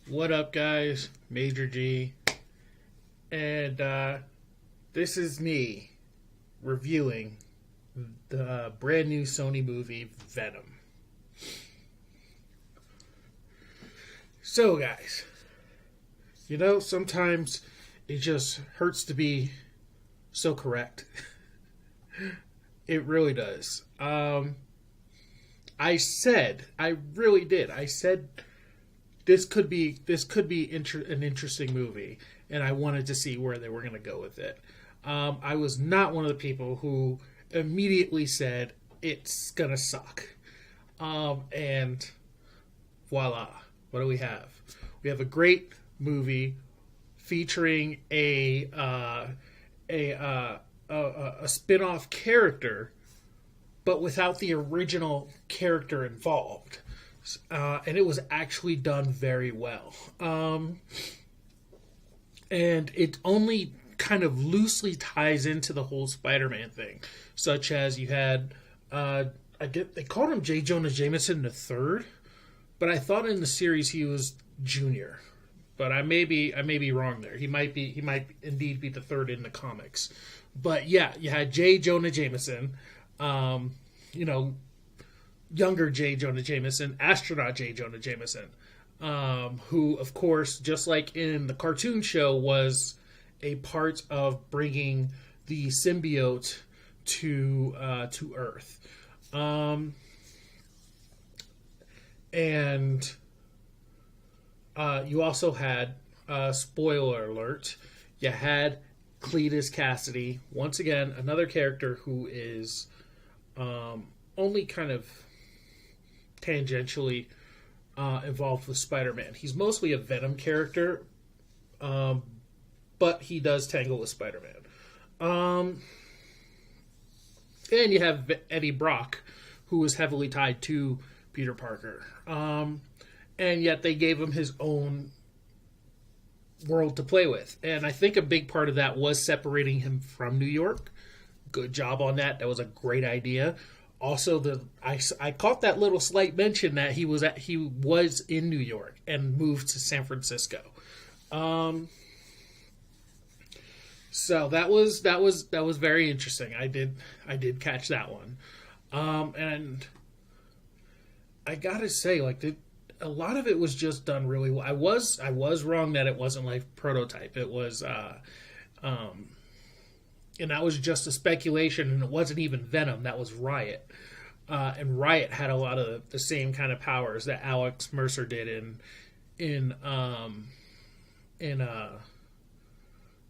What up, guys? Major G. And this is me reviewing the brand new Sony movie, Venom. So, guys, sometimes it just hurts to be so correct. It really does. I really did. I said this could be an interesting movie, and I wanted to see where they were going to go with it. I was not one of the people who immediately said it's gonna suck. And voila, what do we have? We have a great movie featuring a spin-off character, but without the original character involved. And it was actually done very well. And it only kind of loosely ties into the whole Spider-Man thing, such as you had, they called him J. Jonah Jameson the third, but I thought in the series he was Junior. But I may be wrong there. He might indeed be the third in the comics. But yeah, you had J. Jonah Jameson, younger J. Jonah Jameson, astronaut J. Jonah Jameson, who, of course, just like in the cartoon show, was a part of bringing the symbiote to Earth. And you also had, spoiler alert, you had Cletus Cassidy, once again, another character who is only kind of tangentially involved with Spider-Man. He's mostly a Venom character, but he does tangle with Spider-Man. And you have Eddie Brock, who is heavily tied to Peter Parker. And yet they gave him his own world to play with. And I think a big part of that was separating him from New York. Good job on that. That was a great idea. Also, I caught that little slight mention that he was in New York and moved to San Francisco. So that was very interesting. I did catch that one. And I gotta say, a lot of it was just done really well. I was wrong that it wasn't like Prototype. It was, and that was just a speculation, and it wasn't even Venom. That was Riot, and Riot had a lot of the same kind of powers that Alex Mercer did in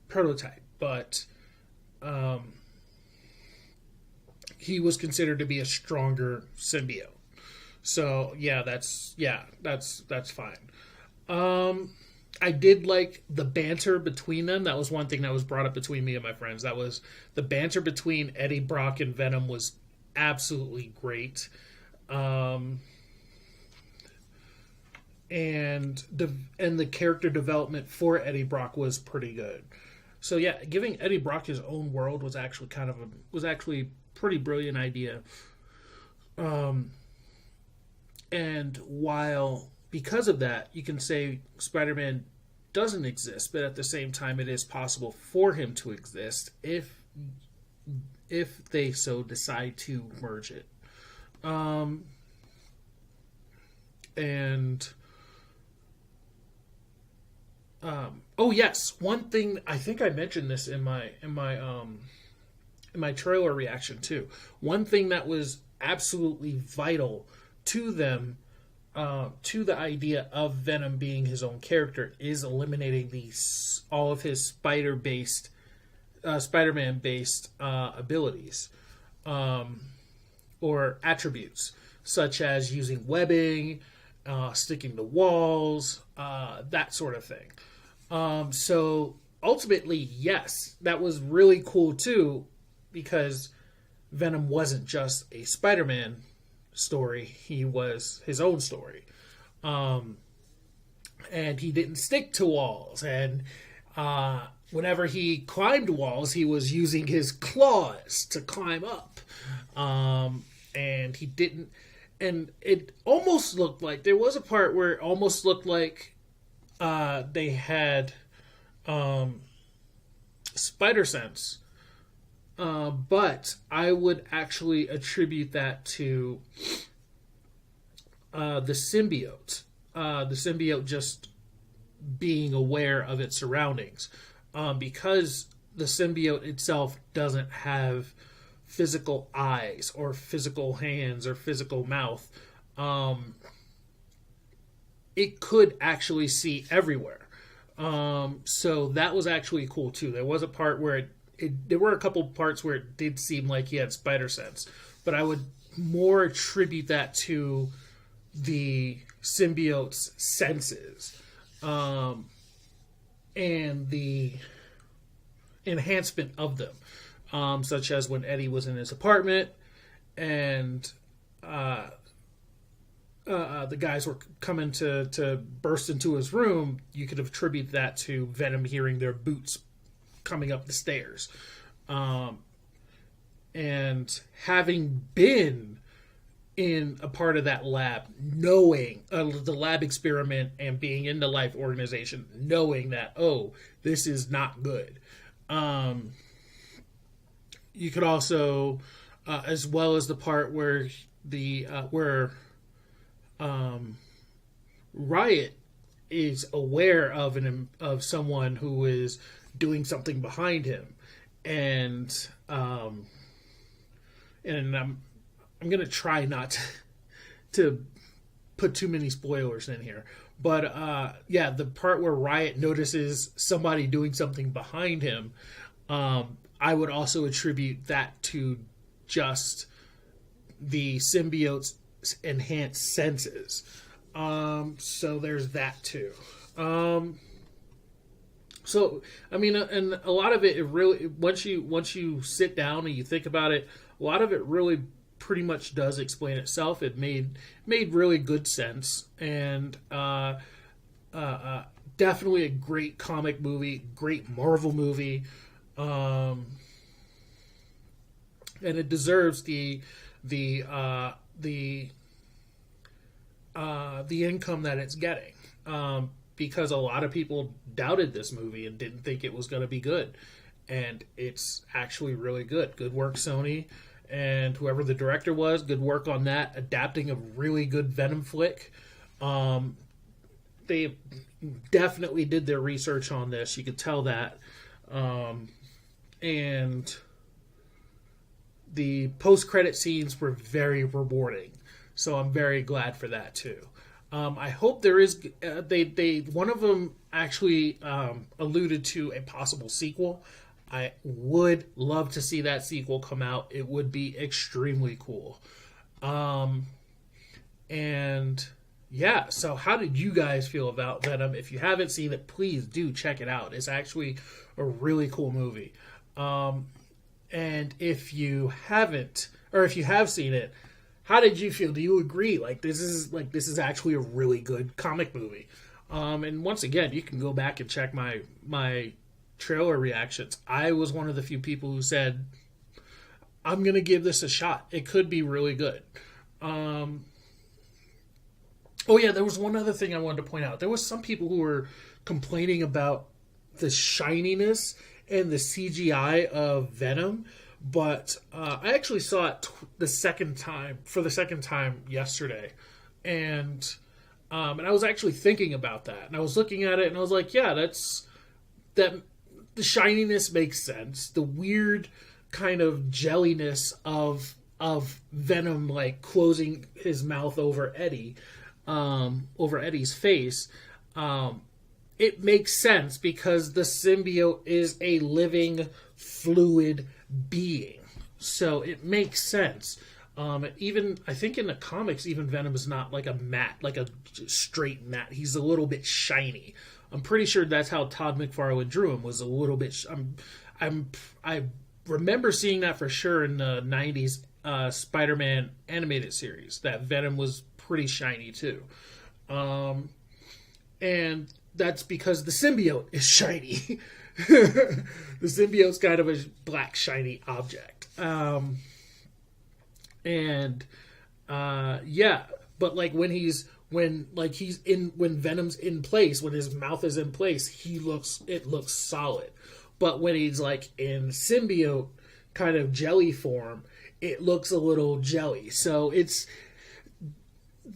Prototype, but he was considered to be a stronger symbiote. So yeah, that's fine. I did like the banter between them. That was one thing that was brought up between me and my friends. That was the banter between Eddie Brock and Venom was absolutely great. And the character development for Eddie Brock was pretty good. So yeah, giving Eddie Brock his own world was actually a pretty brilliant idea. And because of that, you can say Spider-Man doesn't exist, but at the same time, it is possible for him to exist if they so decide to merge it. Oh yes, one thing I think I mentioned this in my trailer reaction too. One thing that was absolutely vital to them, to the idea of Venom being his own character, is eliminating all of his Spider-Man-based abilities, or attributes, such as using webbing, sticking to walls, that sort of thing. So ultimately, yes, that was really cool too, because Venom wasn't just a Spider-Man story, he was his own story. And he didn't stick to walls, and whenever he climbed walls, he was using his claws to climb up. And he didn't, and it almost looked like, there was a part where it almost looked like they had spider sense, but I would actually attribute that to the symbiote. The symbiote just being aware of its surroundings, because the symbiote itself doesn't have physical eyes or physical hands or physical mouth. It could actually see everywhere. So that was actually cool too. There was a part where there were a couple parts where it did seem like he had spider sense, but I would more attribute that to the symbiote's senses, and the enhancement of them, such as when Eddie was in his apartment and the guys were coming to burst into his room. You could attribute that to Venom hearing their boots coming up the stairs, and having been in a part of that lab, knowing the lab experiment and being in the Life organization, knowing that, oh, this is not good. You could also, as well as the part where Riot is aware of someone who is doing something behind him, and I'm gonna try not to put too many spoilers in here, but yeah, the part where Riot notices somebody doing something behind him, I would also attribute that to just the symbiote's enhanced senses. So there's that too. So I mean, and a lot of it really, once you sit down and you think about it, a lot of it really pretty much does explain itself. It made really good sense, and definitely a great comic movie, great Marvel movie, and it deserves the income that it's getting, because a lot of people doubted this movie and didn't think it was going to be good, and it's actually really good. Good work, Sony, and whoever the director was. Good work on that, adapting a really good Venom flick. They definitely did their research on this. You could tell that, and the post-credit scenes were very rewarding. So I'm very glad for that too. I hope there is. They one of them actually alluded to a possible sequel. I would love to see that sequel come out. It would be extremely cool. And yeah, so how did you guys feel about Venom? If you haven't seen it, please do check it out. It's actually a really cool movie. And if you haven't, or if you have seen it, how did you feel? Do you agree? This is actually a really good comic movie. And once again, you can go back and check my trailer reactions. I was one of the few people who said, I'm going to give this a shot. It could be really good. Oh yeah, there was one other thing I wanted to point out. There was some people who were complaining about the shininess and the CGI of Venom, but I actually saw it for the second time yesterday, and I was actually thinking about that, and I was looking at it, and I was like, yeah, the shininess makes sense. The weird kind of jelliness of Venom, like closing his mouth over Eddie's face, it makes sense because the symbiote is a living, fluid being. So it makes sense. Even, I think in the comics, even Venom is not like a matte, like a straight matte. He's a little bit shiny. I'm pretty sure that's how Todd McFarlane drew him, was a little bit... I remember seeing that for sure in the 90s Spider-Man animated series, that Venom was pretty shiny too. And that's because the symbiote is shiny. The symbiote's kind of a black shiny object. Yeah, but like when he's when like when Venom's in place, when his mouth is in place, it looks solid. But when he's like in symbiote kind of jelly form, it looks a little jelly. So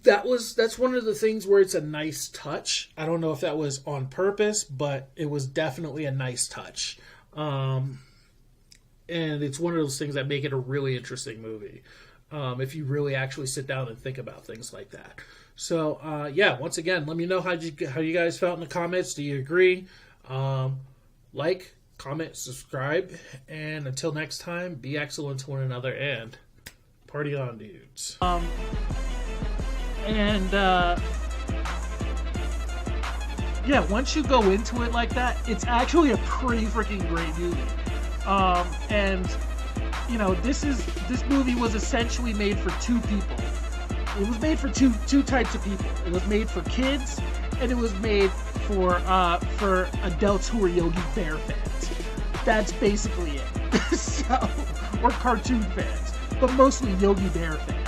that's one of the things where it's a nice touch. I don't know if that was on purpose, but it was definitely a nice touch. And it's one of those things that make it a really interesting movie. If you really actually sit down and think about things like that. So, yeah, once again, let me know how you guys felt in the comments. Do you agree? Like, comment, subscribe, and until next time, be excellent to one another, and party on, dudes. Yeah, once you go into it like that, it's actually a pretty freaking great movie. And you know, this movie was essentially made for two people. It was made for two types of people. It was made for kids, and it was made for adults who are Yogi Bear fans. That's basically it. So, or cartoon fans, but mostly Yogi Bear fans.